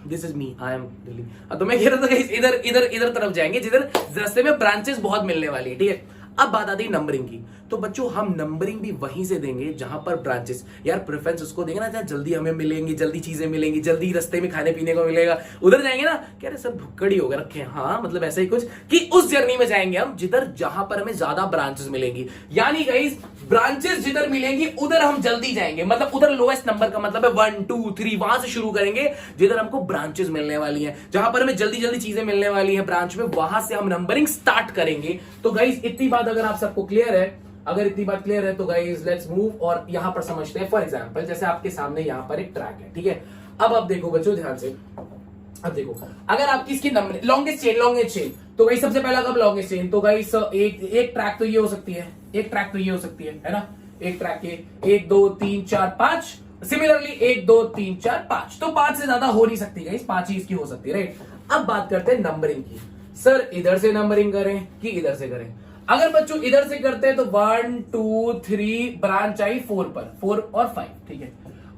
this is me, I M Delhi. तो मैं कह रहा था इधर तरफ जाएंगे जिधर रास्ते में ब्रांचेस बहुत मिलने वाली है, ठीक है। अब बात आती है नंबरिंग की। तो बच्चों हम नंबरिंग भी वहीं से देंगे जहां पर ब्रांचेस, यार प्रेफरेंस उसको देंगे ना जहां जल्दी हमें मिलेंगी, जल्दी चीजें मिलेंगी, जल्दी रास्ते में खाने पीने को मिलेगा, उधर जाएंगे ना। कह रहे सर भुक्कड़ ही होगा रखे, हाँ मतलब ऐसा ही कुछ कि उस जर्नी में जाएंगे हम जहां पर हमें ज्यादा ब्रांचेस मिलेंगी। यानी गाइस ब्रांचेस जिधर मिलेंगी उधर हम जल्दी जाएंगे, मतलब उधर लोएस्ट नंबर का मतलब है 1 2 3, वहां से शुरू करेंगे जिधर हमको ब्रांचेस मिलने वाली है, जहां पर हमें जल्दी जल्दी चीजें मिलने वाली है ब्रांच में, वहां से हम नंबरिंग स्टार्ट करेंगे। तो गाइस इतनी बात अगर आप सबको क्लियर है, तो गाइस लेट्स मूव और यहां पर समझते हैं। फॉर एग्जांपल जैसे आपके सामने यहां पर एक ट्रैक है, ठीक है। अब देखो बच्चों ध्यान से, अब देखो अगर आपकी इसकी नंबर लॉन्गेस्ट चेन, तो गाइस सबसे पहला कब लॉन्गेस्ट चेन, तो गाइस एक ट्रैक तो ये हो सकती है, है ना। एक ट्रैक के 1 2 3 4 5, सिमिलरली 1 2 3 4 5, तो 5 से ज्यादा हो नहीं सकती गाइस, 5 ही इसकी हो सकती है, राइट। अब बात करते हैं नंबरिंग की। सर इधर से नंबरिंग करें कि इधर से करें? अगर बच्चों इधर से करते हैं तो 1 2 3 ब्रांच आई 4 पर, 4 और 5, ठीक है।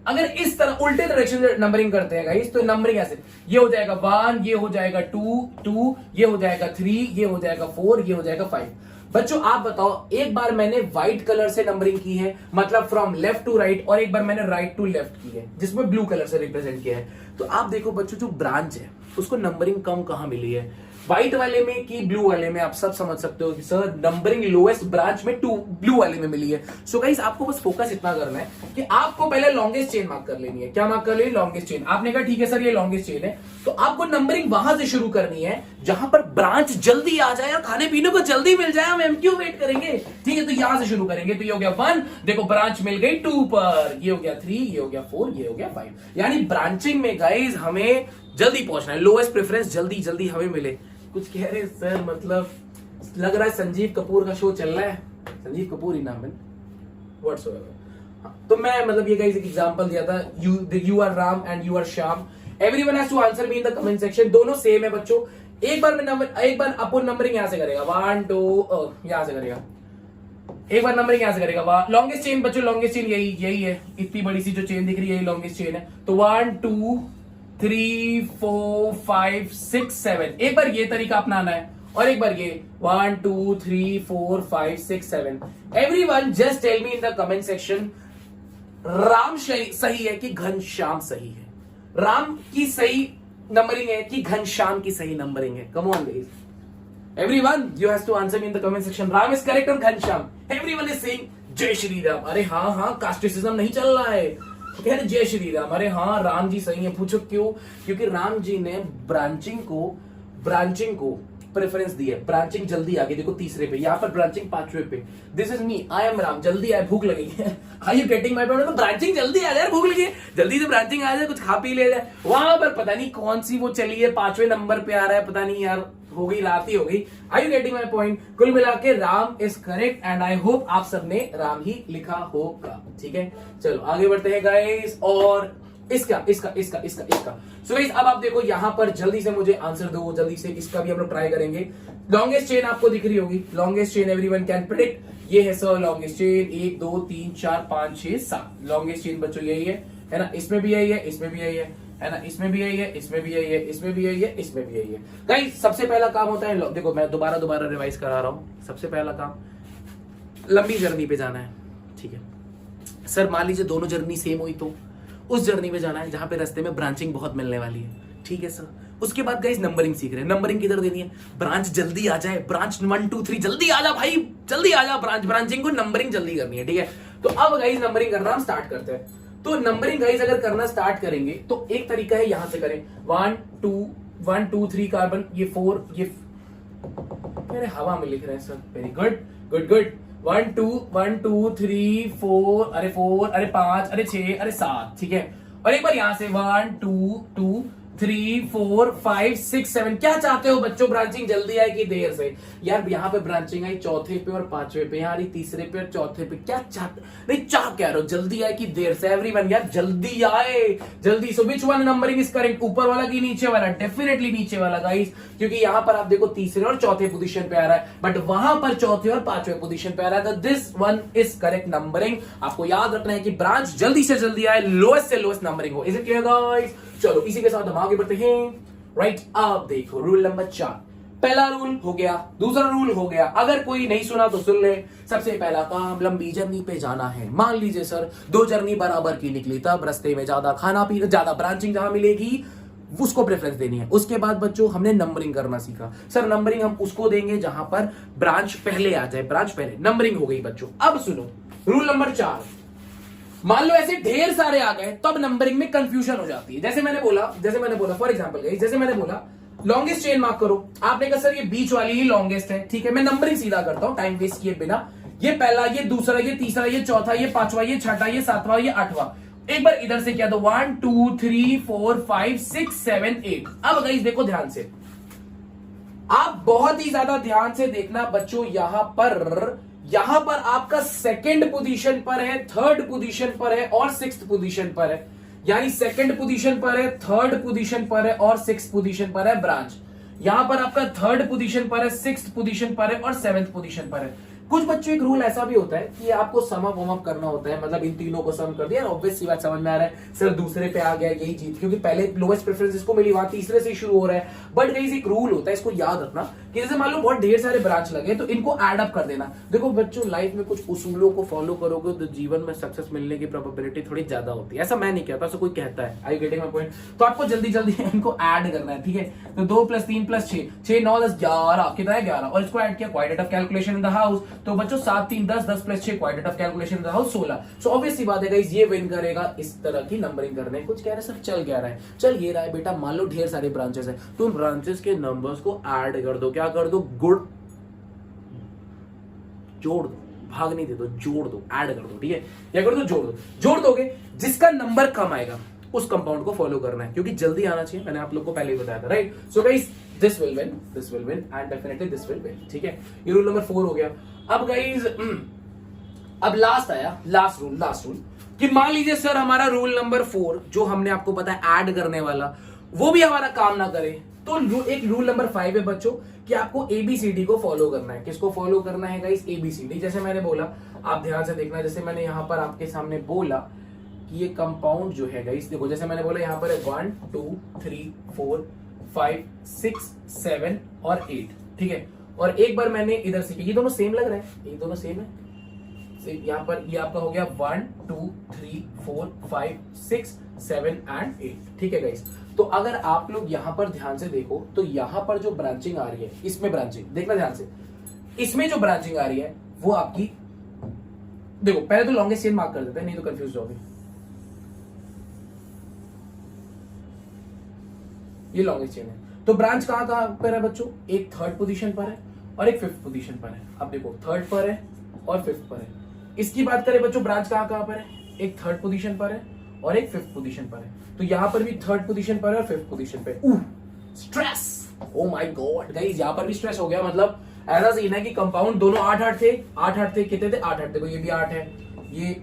अगर इस तरह उल्टे डायरेक्शन से नंबरिंग करते हैं गाइस, तो नंबरिंग ऐसे, ये हो जाएगा 1, ये हो जाएगा 2 2, ये हो जाएगा 3, ये हो जाएगा 4, ये हो जाएगा 5। बच्चों आप बताओ, एक बार मैंने व्हाइट कलर से नंबरिंग की है, मतलब फ्रॉम लेफ्ट टू राइट, और एक बार मैंने राइट टू लेफ्ट की है जिसमें ब्लू कलर से रिप्रेजेंट किया है। तो आप देखो बच्चों, जो ब्रांच है उसको नंबरिंग कम कहां मिली है, व्हाइट वाले में कि ब्लू वाले में? आप सब समझ सकते हो कि सर नंबरिंग लोएस्ट ब्रांच में ब्लू वाले में मिली है। सो गाइस आपको बस फोकस इतना करना है कि आपको पहले लॉन्गेस्ट चेन मार्क कर लेनी है। क्या मार्क कर लेनी? Longest chain. आपने कहा ठीक है सर ये लॉन्गेस्ट चेन है, तो आपको नंबरिंग वहां से शुरू करनी है जहां पर ब्रांच जल्दी आ जाए और खाने पीने को जल्दी मिल जाए, हम क्यों वेट करेंगे? ठीक है, तो यहां से शुरू करेंगे। तो ये हो गया 1, देखो ब्रांच मिल गई 2 पर, ये हो गया 3, ये हो गया 4, ये हो गया 5। यानी ब्रांचिंग में गाइस हमें जल्दी पहुंचना है, लोएस्ट प्रेफरेंस जल्दी जल्दी हमें मिले। कुछ कह रहे सर, मतलब लग रहा है संजीव कपूर का शो चल रहा है, संजीव कपूर ही नाम है व्हाट्सएवर। तो मैं मतलब ये गाइस एक एग्जांपल दिया था, you are Ram and you are Shyam, everyone has to answer me in the comment section. दोनों सेम है बच्चों। एक बार अपन नंबरिंग यहां से करेगा 1 2, यहां से करेगा, एक बार नंबरिंग यहां से करेगा। लॉन्गेस्ट चेन बच्चों, लॉन्गेस्ट चेन यही है, इतनी बड़ी सी जो चेन दिख रही है यही लॉन्गेस्ट चेन है। तो 1 2 3 4 5 6 7, एक बार ये तरीका अपनाना है और एक बार ये 1 2 3 4 5 6 7। Everyone just tell me in the comment section, Ram सही है कि घनश्याम सही है? राम की सही नंबरिंग है कि घनश्याम की सही नंबरिंग है? Come on guys, everyone you have to answer me in the comment section. Ram is correct और घनश्याम? एवरीवन इज सेइंग जय श्री राम। अरे हाँ, कास्टिसिज्म नहीं चल रहा है, कह रहे जय श्री राम। अरे हाँ, राम जी सही है। पूछो क्यों? क्योंकि राम जी ने ब्रांचिंग को प्रेफरेंस दी है। ब्रांचिंग जल्दी आ गई, देखो तीसरे पे, यहाँ पर ब्रांचिंग 5वें पे। This is me, I am Ram, जल्दी आए, भूख लगी है। Are you getting my point? Branching जल्दी आ जाए, भूख लगी है, जल्दी से ब्रांचिंग आ जाए, कुछ खा पी ले जाए। वहां पर पता नहीं कौन सी वो चली है, 5वें नंबर पे आ रहा है, पता नहीं यार, हो गई रात ही हो गई। Are you getting my point? कुल मिला के Ram is correct and I hope आप सबने राम ही लिखा होगा। ठीक है, चलो आगे बढ़ते हैं गाइस। और इसका सो गाइस अब आप देखो यहां पर जल्दी से मुझे आंसर दो, जल्दी से इसका भी हम लोग ट्राई करेंगे। लॉन्गेस्ट चेन आपको दिख रही होगी, longest chain everyone can predict. ये है sir longest chain, 1 2 3 4 5 6 7 longest chain बच्चों यही है ना? इसमें भी यही है, इसमें भी यही है ना? इसमें भी यही है, इसमें भी यही है, इसमें भी यही है, इसमें भी यही है। गाइस सबसे पहला काम होता है, देखो मैं दोबारा रिवाइज करा रहा हूं। सबसे पहला काम, लंबी जर्नी पे जाना है। ठीक है सर, मान लीजिए दोनों जर्नी सेम हुई तो उस जर्नी में जाना है जहां पे रास्ते में ब्रांचिंग बहुत मिलने वाली है। ठीक है सर, उसके बाद गाइस नंबरिंग सीख रहे हैं। नंबरिंग किधर देनी है? ब्रांच जल्दी आ जाए, ब्रांच 1 2 3 जल्दी आ जा भाई, जल्दी आ जा। ब्रांचिंग को नंबरिंग जल्दी करनी है। ठीक है, तो अब गाइस नंबरिंग करना हम स्टार्ट करते हैं। तो नंबरिंग गाइस अगर करना स्टार्ट करेंगे तो एक तरीका है, यहां से करें 1 2 3 कार्बन, ये 4, ये मेरे हवा में लिख रहे हैं सर। वेरी गुड 1 2 3 4, अरे 4, अरे 5, अरे 6, अरे 7। ठीक है, और एक बार यहां से 1 2 3 4 5 6 7। क्या चाहते हो बच्चों, ब्रांचिंग जल्दी आए कि देर से? यार यहाँ पे ब्रांचिंग आई 4थे पे और 5वें पे, यहाँ तीसरे पे और 4थे पे। क्या चाहते? नहीं चाह क्या रहे हो, जल्दी आए कि देर से? एवरीवन यार जल्दी आए, जल्दी। So which one numbering is correct, ऊपर वाला कि नीचे वाला? डेफिनेटली नीचे वाला गाइस, क्योंकि यहाँ पर आप देखो तीसरे और चौथे पोजीशन पे आ रहा है, बट वहां पर चौथे और 5वें पोजीशन पे आ रहा है। तो this one is correct numbering. आपको याद रखना है कि ब्रांच जल्दी से जल्दी आए, लोएस्ट से लोएस्ट नंबरिंग हो। Is it clear guys? चलो इसी के साथ हम आगे बढ़ते हैं। राइट, अब देखो रूल नंबर 4। पहला रूल हो गया, दूसरा रूल हो गया, अगर कोई नहीं सुना तो सुन ले। सबसे पहला काम, लंबी जर्नी पे जाना है। मान लीजिए सर 2 जर्नी बराबर की निकली, तब रास्ते में ज्यादा खाना पीना, ज्यादा ब्रांचिंग जहां मिलेगी उसको प्रेफरेंस देनी है। उसके बाद बच्चों हमने नंबरिंग करना सीखा। सर नंबरिंग हम उसको देंगे जहां पर ब्रांच पहले आ जाए, ब्रांच पहले। नंबरिंग हो गई बच्चों। अब सुनो रूल नंबर 4। मान लो ऐसे ढेर सारे आ गए, तब नंबरिंग में कंफ्यूजन हो जाती है। जैसे मैंने बोला फॉर एग्जांपल गाइस, जैसे मैंने बोला लॉन्गेस्ट चेन मार्क करो। आपने कहा सर ये बीच वाली ही लॉन्गेस्ट है। ठीक है, मैं नंबरिंग सीधा करता हूं टाइम वेस्ट किए बिना। ये पहला, ये दूसरा, ये तीसरा, ये चौथा, ये 5वां, ये 6वां, ये 7वां, ये 8वां। एक बार इधर से किया तो 1 2 3 4 5 6 7 8। अब गाइस देखो ध्यान से, आप बहुत ही ज्यादा ध्यान से देखना बच्चों। यहां पर आपका सेकंड पोजीशन पर है, थर्ड पोजीशन पर है और 6th पोजीशन पर है। यानी सेकंड पोजीशन पर है, थर्ड पोजीशन पर है और 6th पोजीशन पर है ब्रांच। यहां पर आपका थर्ड पोजीशन पर है, 6th पोजीशन पर है और 7th पोजीशन पर है। कुछ बच्चों एक रूल ऐसा भी होता है कि आपको सम अप वम अप करना होता है, मतलब इन तीनों को सम कर दिया, ऑब्वियस सी बात समझ में आ रहा है सर दूसरे पे आ गया यही जीत, क्योंकि पहले लोएस्ट प्रेफरेंस इसको मिली, वहां तीसरे से शुरू हो रहा है। बट गाइस एक रूल होता है, इसको याद रखना कि जैसे मान लो बहुत ढेर सारे ब्रांच लगे तो इनको ऐड अप कर देना। देखो बच्चों, लाइफ में कुछ उसूलों को फॉलो करोगे तो जीवन में सक्सेस मिलने की प्रोबेबिलिटी थोड़ी ज्यादा होती है। ऐसा मैं नहीं कहता, ऐसा कोई कहता है। I getting my point? तो आपको जल्दी जल्दी इनको ऐड करना है, ठीक है। तो 2 + 3 + 6, 6 9 10 11, कितना है 11, और इसको ऐड किया, quadrate of calculation in the house. तो बच्चों 7 3 10, 10 + 6 quadrate of calculation in the house 16। So obvious सी बात है गाइस, ये विन करेगा। इस तरह की नंबरिंग करने कुछ कह रहे सर चल क्या रहा है, चल ये रहा है बेटा। मान लो ढेर सारे ब्रांचेस है तो उन ब्रांचेस के नंबर्स को ऐड कर दो। क्या कर दो? गुड़ जोड़ दो, भाग नहीं दे दो, जोड़ दो, ऐड कर दो, ठीक है। क्या कर दो? जोड़ दो। जोड़ दोगे, जिसका नंबर कम आएगा उस कंपाउंड को फॉलो करना है, क्योंकि जल्दी आना चाहिए। मैंने आप लोग को पहले ही बताया था, right. So guys this will win and definitely this will win, ठीक है। ये रूल नंबर 4 हो गया। अब गाइस अब लास्ट आया, लास्ट रूल कि मान लीजिए सर हमारा रूल नंबर 4 जो हमने आपको बताया ऐड करने वाला, वो भी हमारा काम ना करे, तो एक रूल नंबर 5 है बच्चों कि आपको ABCD को फॉलो करना है। किसको फॉलो करना है गाइस? ABCD। जैसे मैंने बोला, आप ध्यान से देखना, जैसे मैंने यहां पर आपके सामने बोला कि ये कंपाउंड जो है गाइस, देखो जैसे मैंने बोला यहां पर है 1 2 3 4 5 6 7 और 8, ठीक है। और एक बार मैंने इधर से, ये दोनों सेम लग रहा है, ये दोनों सेम है। यहाँ पर ये आपका हो गया 1 2 3 4 5 6 7 एंड 8, ठीक है गाइस। तो अगर आप लोग यहां पर ध्यान से देखो तो यहां पर जो ब्रांचिंग आ रही है, इसमें ब्रांचिंग देखना ध्यान से, इसमें जो ब्रांचिंग आ रही है वो आपकी, देखो पहले तो लॉन्गेस्ट चेन मार्क कर देते हैं, नहीं तो कंफ्यूज होगे। ये लॉन्गेस्ट चेन है। तो ब्रांच कहां कहां पर है बच्चों? एक 3rd पोजीशन पर है और एक 5th पोजीशन पर है। अब देखो 3rd पर है और 5th पर है। इसकी बात करें बच्चों, ब्रांच कहां कहां पर है? एक 3rd पोजीशन पर है और एक 5th पोजीशन पर है। तो यहां पर भी 3rd पोजीशन पर है और 5th पोजीशन पे। Stress, oh my God guys, यहां पर भी स्ट्रेस हो गया। मतलब ऐसा सीन है कि कंपाउंड दोनों 8 थे, 8 थे, कितने थे? 8 देखो ये भी 8 है, ये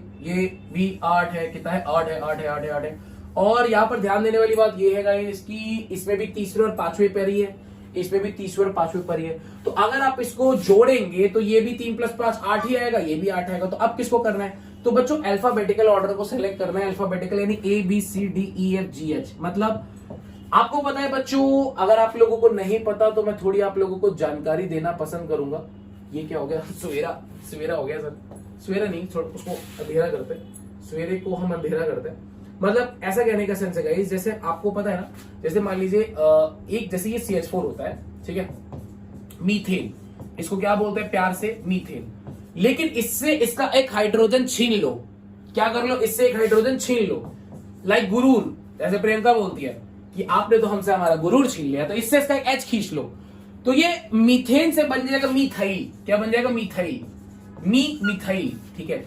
भी 8 है, कितना है? 8 है, 8 है, 8 है, 8 है। और यहां पर ध्यान देने वाली बात ये है गाइस कि इसमें भी तीसरे और पांचवें पर ही है, इसमें भी तीसरे और पांचवें पर ही है। तो अगर आप इसको जोड़ेंगे तो ये भी 3 + 5 8 ही आएगा, ये भी 8 आएगा। तो अब किसको करना है? तो बच्चों अल्फाबेटिकल ऑर्डर को सिलेक्ट करना है। अल्फाबेटिकल यानी ABCDEFGH। मतलब आपको पता है बच्चों, अगर आप लोगों को नहीं पता तो मैं थोड़ी आप लोगों को जानकारी देना पसंद करूंगा। ये क्या हो गया? सवेरा हो गया सर, सवेरा नहीं, उसको अंधेरा करते, सवेरे को हम अंधेरा करते हैं। मतलब ऐसा कहने का सेंस है गाइस, जैसे आपको पता है ना, जैसे मान लीजिए एक, जैसे ये CH4 होता है, ठीक है, मीथेन, इसको क्या बोलते हैं प्यार से? मीथेन। लेकिन इससे इसका एक हाइड्रोजन छीन लो। क्या कर लो? इससे एक हाइड्रोजन छीन लो। लाइक गुरूर, जैसे प्रियंका बोलती है कि आपने तो हमसे हमारा गुरूर छीन लिया, तो इससे इसका एक H खींच लो, तो ये मीथेन से बन जाएगा मीथाइल। क्या बन जाएगा? मीथाइल, मीथाइल, ठीक है।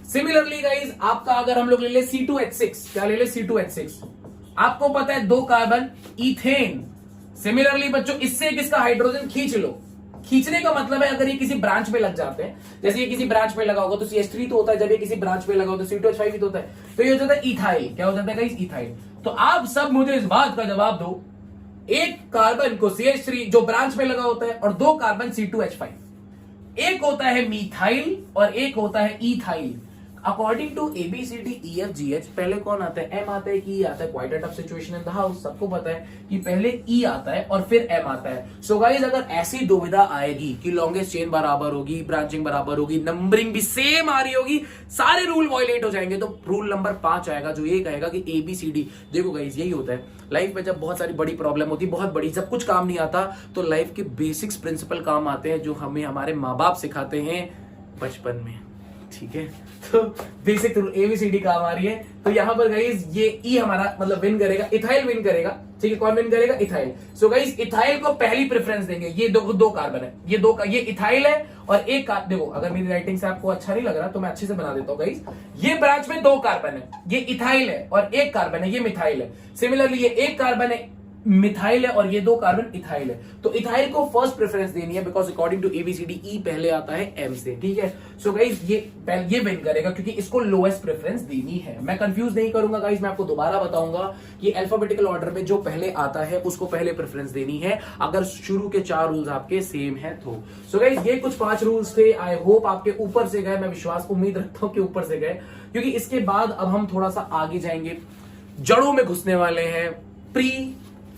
सिमिलरली गाइस आपका अगर हम लोग ले ले C2H6, क्या ले ले? C2H6। आपको पता है 2 कार्बन इथेन। सिमिलरली बच्चों इससे किसका हाइड्रोजन खींच लो। खींचने का मतलब है अगर ये किसी ब्रांच पे लग जाते हैं, जैसे ये किसी ब्रांच पे लगा होगा तो CH3 तो होता है, जब ये किसी ब्रांच पे लगा होगा तो C2H5 भी तो होता है, तो ये हो जाता है इथाइल। क्या हो जाता है गाइस? इथाइल। तो आप सब मुझे इस बात का जवाब दो, एक कार्बन को CH3 जो ब्रांच में लगा होता है और 2 कार्बन C2H5, एक होता है मीथाइल और एक होता है इथाइल। अकॉर्डिंग टू ABCDEFGH पहले कौन आता है? M आता है कि E आता है? Quadrant of situation in the house, सबको पता है कि पहले E आता है और फिर M आता है। सो गाइस अगर ऐसी दुविधा आएगी कि लॉन्गेस्ट चेन बराबर होगी, ब्रांचिंग बराबर होगी, नंबरिंग भी सेम आ रही होगी, सारे रूल वायलेट हो जाएंगे, तो रूल नंबर 5 आएगा जो ये कहेगा कि ABCD। देखो गाइस यही होता है लाइफ में, जब बहुत सारी बड़ी प्रॉब्लम होती है, बहुत बड़ी, सब कुछ काम नहीं आता, तो लाइफ के बेसिक्स प्रिंसिपल काम आते हैं जो हमें हमारे माँ बाप सिखाते हैं बचपन में, ठीक है। तो बेसिक ABCD काम आ रही है। तो यहां पर गाइस ये E हमारा मतलब विन करेगा, इथाइल विन करेगा, ठीक है। कौन विन करेगा? इथाइल। सो गाइस इथाइल को पहली प्रेफरेंस देंगे। ये दो कार्बन है, ये इथाइल है और एक देखो, अगर मेरी राइटिंग से आपको अच्छा नहीं लग रहा तो मैं अच्छे से बना देता हूं गाइस। ये ब्रांच में 2 कार्बन है, ये इथाइल है, और 1 कार्बन है, ये मिथाइल है। सिमिलरली ये 1 कार्बन है, मिथाइल है, और ये 2 कार्बन इथाइल है। तो इथाइल को फर्स्ट प्रेफरेंस देनी है because according to ABCD E पहले आता है M से, ठीक है। सो गाइस ये विन करेगा क्योंकि इसको लोएस्ट प्रेफरेंस देनी है। मैं कंफ्यूज नहीं करूंगा गाइस, मैं आपको दोबारा बताऊंगा कि अल्फाबेटिकल ऑर्डर में जो पहले आता है उसको पहले प्रेफरेंस देनी है, अगर शुरू के 4 रूल्स आपके सेम है तो। सो गाइस ये कुछ 5 रूल्स थे। आई होप आपके ऊपर से गए, मैं विश्वास उम्मीद रखता हूं कि ऊपर से गए, क्योंकि इसके बाद अब हम थोड़ा सा आगे जाएंगे, जड़ों में घुसने वाले हैं, pre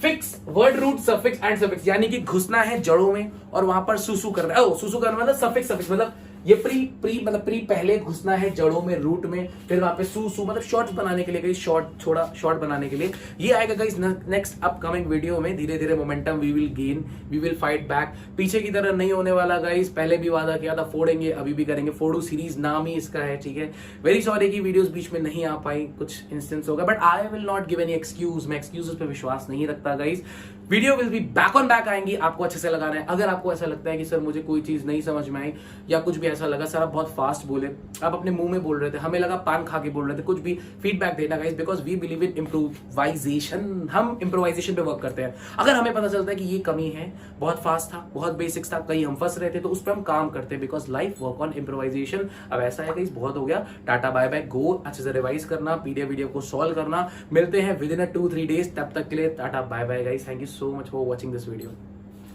fix word root suffix and suffix, यानी कि घुसना है जड़ों में और वहां पर सुसु करना है। सुसु करना मतलब सफिक्स, सफिक्स मतलब ये प्री पहले घुसना है जड़ों में, रूट में, फिर वहां पे सु मतलब शॉर्ट्स बनाने के लिए गाइस, शॉर्ट बनाने के लिए ये आएगा गाइस नेक्स्ट अपकमिंग वीडियो में। धीरे धीरे momentum we will gain, we will fight back. पीछे की तरह नहीं होने वाला गाइस, पहले भी वादा किया था, फोड़ेंगे, अभी भी करेंगे। फोड़ू सीरीज नाम ही इसका है, ठीक है। वेरी सॉरी की वीडियोस बीच में नहीं आ पाई, कुछ इंस्टेंस हो गया, but I will not give any excuse. मैं एक्सक्यूजेस पे विश्वास नहीं रखता guys. Video will be back on back आएंगी, आपको अच्छे से लगाना है। अगर आपको ऐसा लगता है कि सर मुझे कोई चीज नहीं समझ में आई या कुछ भी ऐसा लगा, सर आप बहुत फास्ट बोले, आप अपने मुंह में बोल रहे थे, हमें लगा पान खा के बोल रहे थे, कुछ भी फीडबैक देना guys, because we believe in improvisation. हम इम्प्रोवाइजेशन पे वर्क करते हैं। अगर हमें पता चलता है कि ये कमी है, बहुत फास्ट था, बहुत बेसिक्स था, कहीं हम फंस रहे थे, तो उस पर हम काम करते हैं, because life work on improvisation. अब ऐसा है गाइस, बहुत हो गया, टाटा बाय बाय, गो अच्छे से रिवाइज करना, पीडीएफ वीडियो को सॉल्व करना। मिलते हैं विद इन 2-3 डेज, तब तक के लिए tata bye bye guys. Thank you so much for watching this video.